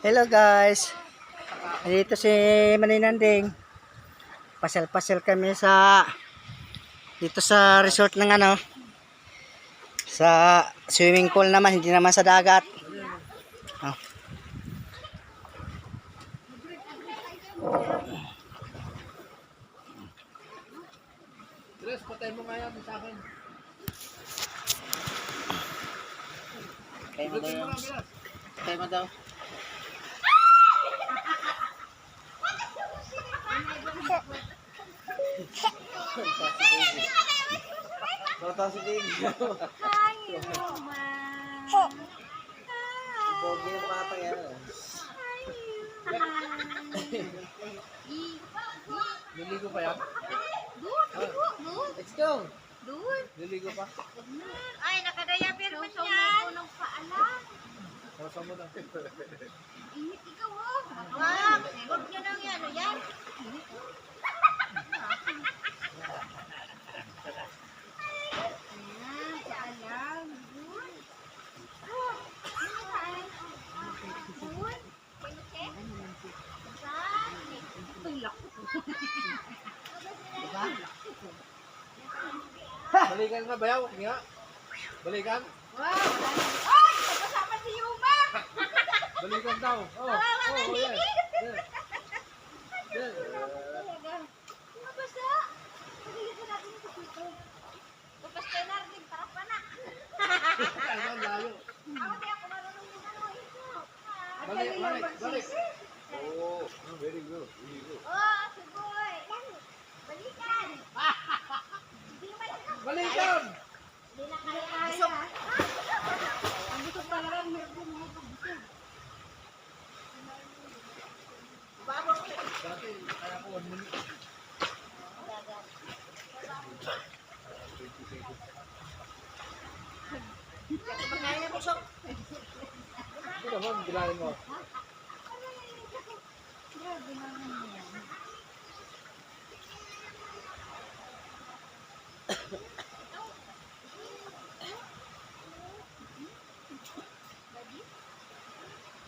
Hello guys. Dito si Maninanding. Pasyal-pasyal kami dito sa resort ng sa swimming pool naman, hindi naman sa dagat. Oh. Tres, patay mo nga yan sa akin. Patay mo daw. Patay mo daw. Tata si Ding. Hi, Roma. Bogi yung bata yan. Liligo pa yan? Doon. Let's go. Doon. Liligo pa. Ay, nakadayapir man yan. Unang paalam. Kasa mo na. Init ikaw, oh. Wag. Huwag nyo nang yan. Ano yan? Ayan, paalam. Doon. Doon. Ito'y lako. Balikan nga bayaw. Nga. Balikan. Wow. Ay, nagkasama si Yuma. Balikan daw. Oh, oh, yes. Yes. Yes. Mabasa. Pagalitan natin ito dito. Bukas kayo na rin. Tara pa na. Ang layo. Ako di ako marunong yung ito. Balik, balik, balik. Oh, very good. Very good. Oh, sugoy. Balikan. Hindi naman ito. Balikan! Hindi na kaya. Ang gusto pa lang meron mo ito. Dati, kaya ko 1 minute. Kaya mo siya. Ito naman, bilangin mo. Grabe naman yan.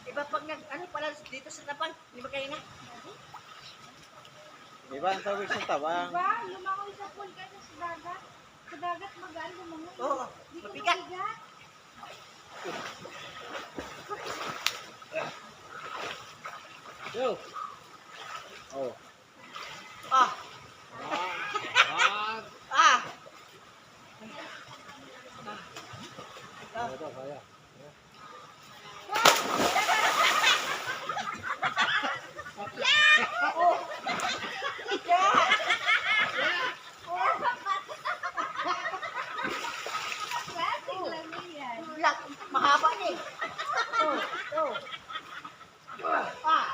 Iba pag ano pala dito sa tapan, di ba kayo nga? Diba ang tawag sa tabang? Diba? Lumangoy sa pool ka sa dagat. Sa dagat magaan lumangoy. Oo, Di ka mabigat. mabigat. Yo! Oh. Ah, Ah! ah. Ito, kaya. Klaseng lang yan. Lak, mahaba ni. Oh, oh. Ah,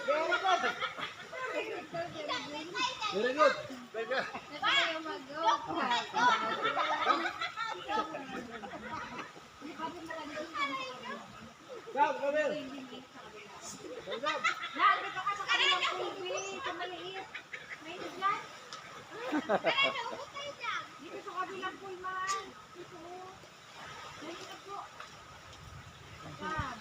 very good. Very good. Very good. Tayo mag-go. Gab, Gabriel. Gab. Nandito ka sa kanilang pool, sa maliit. May naglan. Dito sa kabilang pool man. Dito. Dito po. Yan.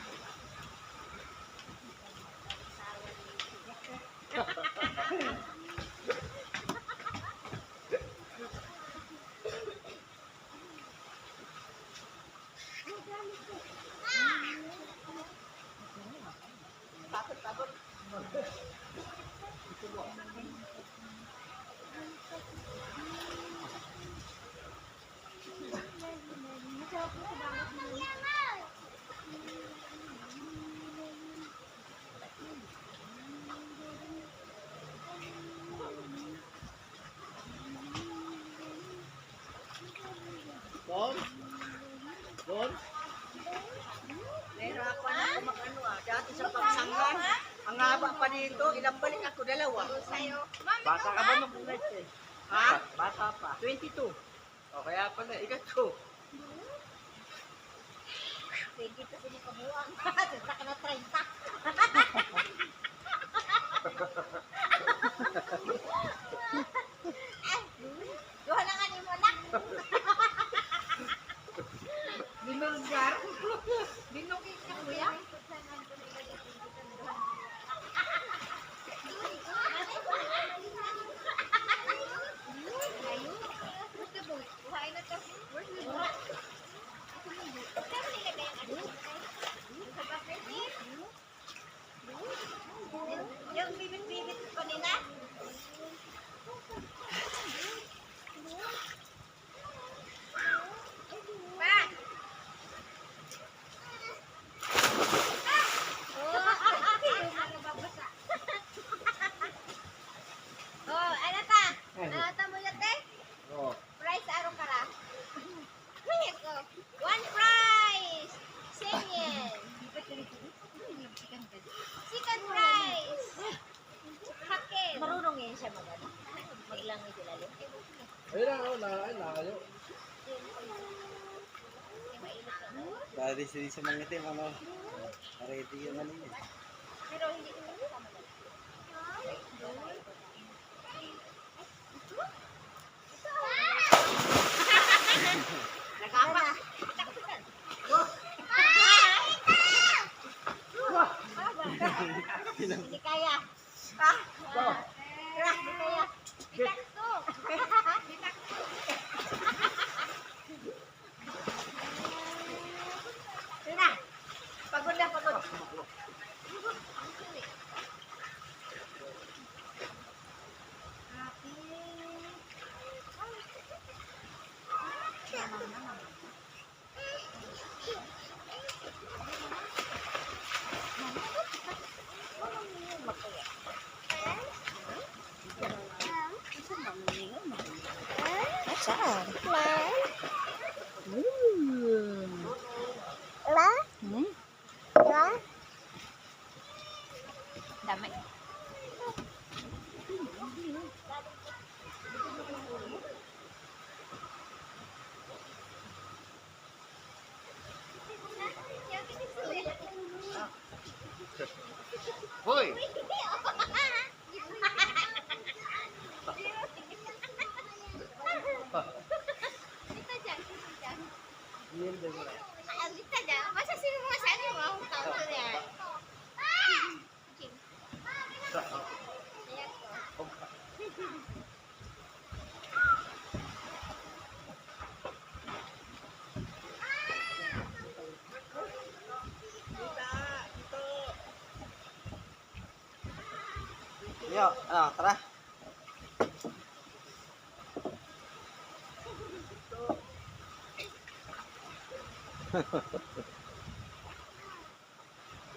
Takot, takot. Masarap po sa dagat mo. Don? Don? Nahirapan ako mag-ano dati sa pagsangan. Ang haba pa dito, ilang balik ako, dalawa. Sa'yo. Bata ka ba nung night eh? Ha? Bata pa. 22. O kaya pala eh. Ikaw. Pwede ito sinikabuang. Saka ka na 30. Duha na nga ni mo na. Binulgar. Binukit ka kuya. Para di sa mga itim, ano? Para ito yung ano yun. Pero hindi ko naman. Nagapa. Hindi kaya. Hindi kaya. Itakto. Sina. Pagod na, pagod. Saan? Hmm? Dami. Hoy! Dito dyan, dito dyan. Dito dyan. Masa sino mo sa ano mo? Ang tao ko yan. Ayan ko. Yo, tara.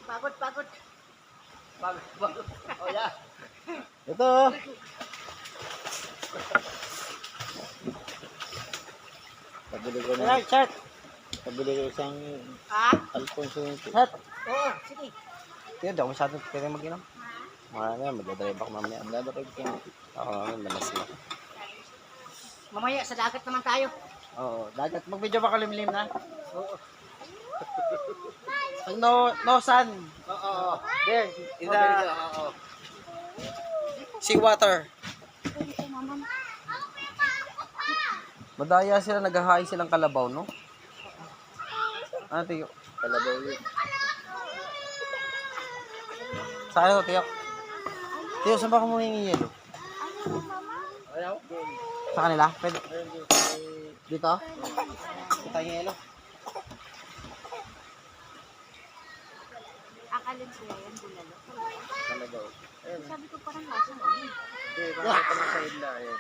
Pagod, pagod. Bago. Oh, yeah. Ito. Pabili ko Ayan, chat. Pabili ko isang Ha? Alfonso yung Chat. Oo, sige. Yan, daw masyadong pwede mag-inom. Marami yan, magdadrive ako mamaya. Magdadrive ka. Ako naman, malas na. Mamaya sa dagat naman tayo. Oo, dagat. Mag-video ba kalimlim na? Oo. Pag no sun. Oo. There, Pabili ka, oo. sea water. Madaya sila, naghahain silang kalabaw, no? Ano, Tiyo? Kalabaw yun. Sa akin to, Tiyo. Tiyo, saan ba kumuhingi yelo? Ayaw? Sa kanila? Pwede. Ayun, doon. Dito? Kita yung yelo. Akalin sila yan, bulalo. Kalabaw. Ayun. Sabi ko parang lasa mo. Hindi, makita mo sa idla. Ayun.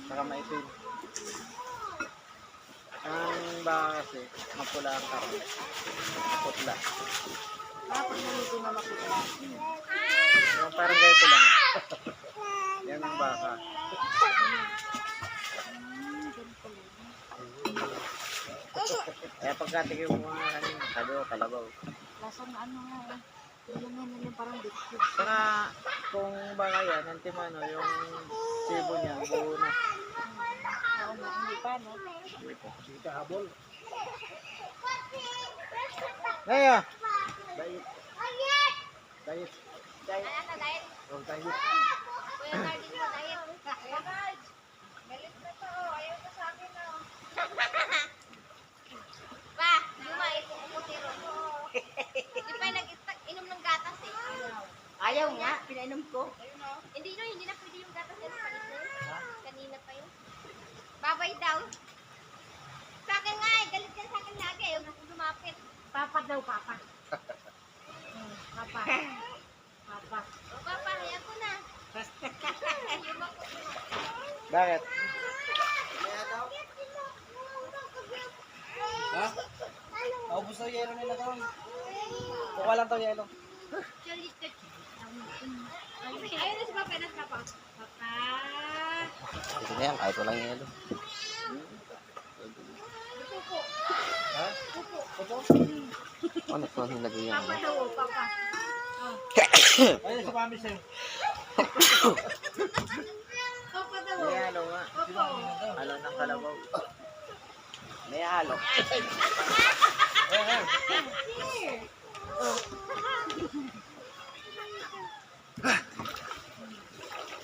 Saka maitim. Ang baka kasi, mapula ang karne. Putla. Pag naligo na makita. Yung parang ganito lang. Yan ang baka. Kaya pagkatikin mo mga kanina, kalabaw. Lasa na ano nga eh. Alam mo yun, parang liquid. Saka kung baka yan, antimano, yung sibo niya, buo na. Oo nga, hindi pa, no? Sige ka, habol. Ngayon. Diet. Diet. Ano, diet? Oh, diet. Kuya Nardin mo, diet. Kuya Nard, galit na to. Ayaw ko sa akin, oh. Pa, luma, ikukutiro. Di pa nag-inom ng gatas eh. Ayaw nga, pinainom ko. Hindi no, hindi na pwede yung gatas yan sa paligid. Kanina pa yun. Babay daw. Sa akin nga eh, galit yan sa akin lagi. Ayaw na kong lumapit. Papa daw, papa. Papa. Papa. O papa, hayaan ko na. Yung ako. Bakit? Ha? Naubos na yung yelo nila doon. Kuha lang daw yelo. Ayun na si papa, ayun na si papa. Papa. Sige na yan, kahit walang yelo. Ha? Ano ito ang nilagay yan? Papa daw, papa. Ayun, sa mami sa'yo. Papa daw. May halo nga. Papa. Halo ng kalabaw. May halo.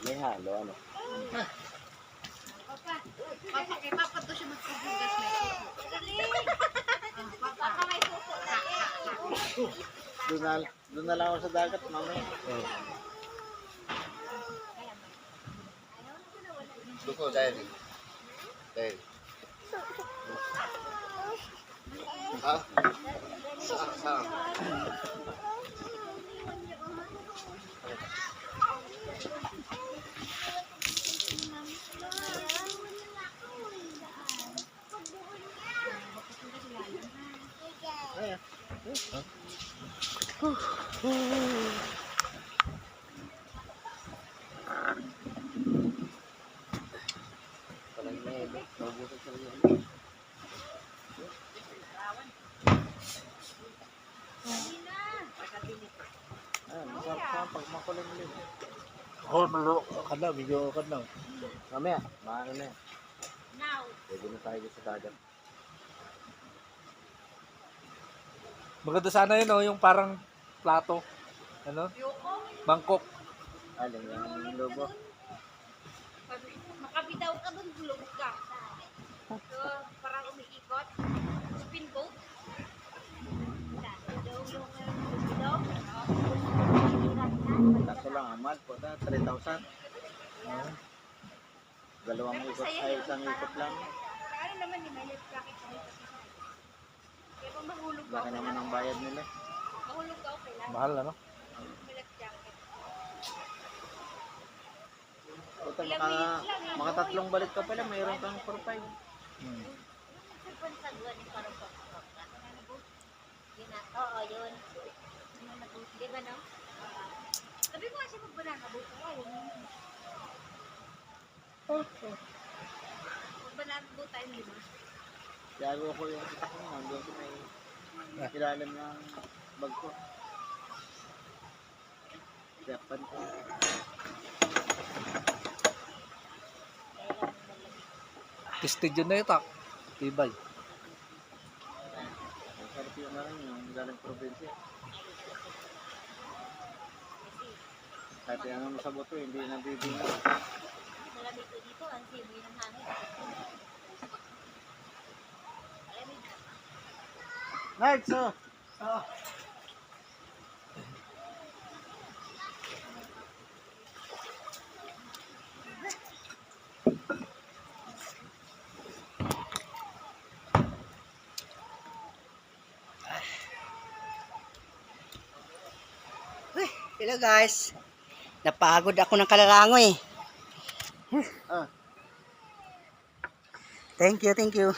May halo, ano? Papa, kay Papa to siya magpupugas na ito. Papa, may suso na Doon na lang ako sa dagat, mamaya. Duko, dahil. Dahil. Ha? Saan? Ayan. Palang nebe. Naubusan sa iyo. Masarap pag makulim ulit. Oh, malo. Ka na, video ka na. Mamaya, maano na yan. now. Pwede na tayo sa dagat. Maganda sana yun, oh, yung parang plato. Ano? Bangkok. Alin yung lobo. Makabitaw ka doon, bulog ka. So, parang umiikot. Spin boat. Kaso lang, amal po na, 3,000. Dalawang ikot ay isang ikot lang. Ano naman ni may life jacket ko. Kaya kung mahulog ka, Laki naman ang bayad nila. mahulog ka, okay lang. Mahal, ano? May life jacket. Puta, mga tatlong balik ka pala, mayroon kang 4-5. Cellphone sa duwan ni parang pag-pag. Yun na. Oo, yun. Di ba, no? Sabi ko kasi pag banana boat ko, ayaw mo. Pag banana boat tayo, di ba? Gago ko yung kita ko, nandun ko may ilalim ng bag ko. Japan ko. Tested yun na ito. Tibay. Ang sarap yun na rin yung galing probinsya. Kahit yan mo sa buto, hindi nabibingan. Malamig ko dito, ang simoy ng hangin. Malamig. Night, so! Hello guys. Napagod ako ng kalalangoy. Ah. Thank you, thank you.